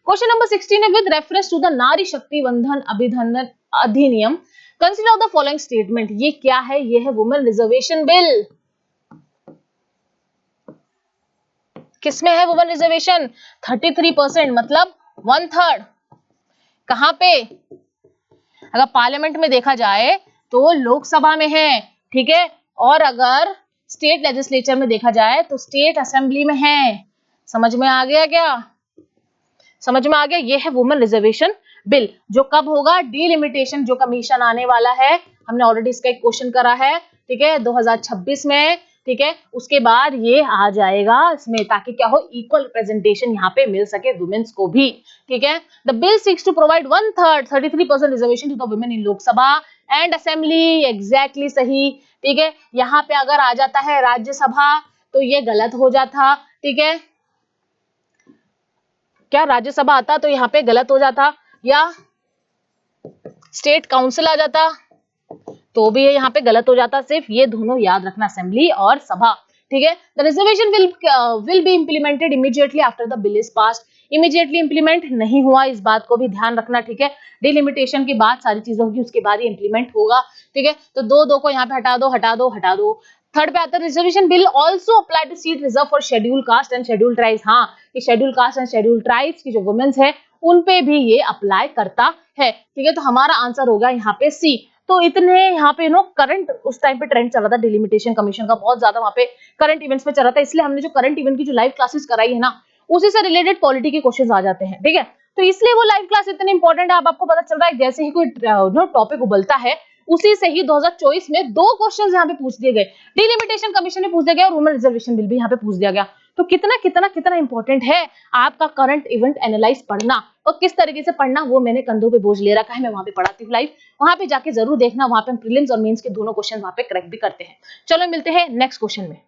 Question number 16 है, with reference to the नारी शक्ति वंदन अभिनंदन अधिनियम कंसीडर द फॉलोइंग स्टेटमेंट। ये क्या है? ये है वुमेन रिजर्वेशन बिल। किसमें है वुमेन रिजर्वेशन? 33%, मतलब 1/3। कहां पे? अगर पार्लियामेंट में देखा जाए तो लोकसभा में है, ठीक है, और अगर स्टेट लेजिस्लेचर में देखा जाए तो स्टेट असेंबली में है। समझ में आ गया क्या? समझ में आ गया? ये है वुमेन रिजर्वेशन बिल, जो कब होगा? डिलिमिटेशन जो कमीशन आने वाला है, हमने ऑलरेडी इसका एक क्वेश्चन करा है, ठीक है, 2026 में, ठीक है, उसके बाद ये आ जाएगा इसमें, ताकि क्या हो, इक्वल रिप्रेजेंटेशन यहाँ पे मिल सके वुमेन्स को भी, ठीक है। The bill seeks to provide 1/3 33% reservation to the women in Lok Sabha and assembly. Exactly सही, ठीक है। यहाँ पे अगर आ जाता है राज्यसभा तो ये गलत हो जाता, ठीक है, क्या राज्यसभा आता तो यहाँ पे गलत हो जाता, या स्टेट काउंसिल आ जाता तो भी ये यहाँ पे गलत हो जाता। सिर्फ ये दोनों याद रखना, असेंबली और सभा, ठीक है। The reservation will be implemented immediately after the bill is passed. Immediately implement नहीं हुआ, इस बात को भी ध्यान रखना, ठीक है। डिलिमिटेशन के बाद सारी चीजें होगी, उसके बाद ये इंप्लीमेंट होगा, ठीक है। तो दो को यहाँ पे हटा दो, हटा दो, हटा दो। थर्ड पे आता है reservation bill also apply to seat reserve for schedule caste and schedule tribes. हाँ, ये schedule caste and schedule tribes की जो वुमेन्स है उन पे भी ये अप्लाई करता है, ठीक है। तो हमारा आंसर होगा यहाँ पे सी। तो इतने यहाँ पे करंट उस टाइम पे ट्रेंड चल रहा था डिलिमिटेशन कमीशन का, बहुत ज्यादा वहाँ पे करंट इवेंट्स में चल रहा था, इसलिए हमने जो करंट इवेंट की जो लाइव क्लासेस कराई है ना, उसी से रिलेटेड पॉलिटी के क्वेश्चंस आ जाते हैं, ठीक है। तो इसलिए वो लाइव क्लास इतनी इंपॉर्टेंट है। अब आपको पता चल रहा है जैसे ही कोई टॉपिक उबलता है उसी से ही 2024 में 2 क्वेश्चंस यहाँ पे पूछ दिए गए, डिलिमिटेशन कमीशन में पूछ दिया गया और वुमेन रिजर्वेशन बिल भी यहाँ पे पूछ दिया गया। तो कितना कितना कितना इंपॉर्टेंट है आपका करंट इवेंट एनालाइज पढ़ना, और किस तरीके से पढ़ना वो मैंने कंधों पे बोझ ले रखा है, मैं वहां पे पढ़ाती हूँ लाइव, वहां पे जाके जरूर देखना, वहां पे हम प्रीलिम्स और मेंस के दोनों क्वेश्चन वहां पे करेक्ट भी करते हैं। चलो मिलते हैं नेक्स्ट क्वेश्चन में।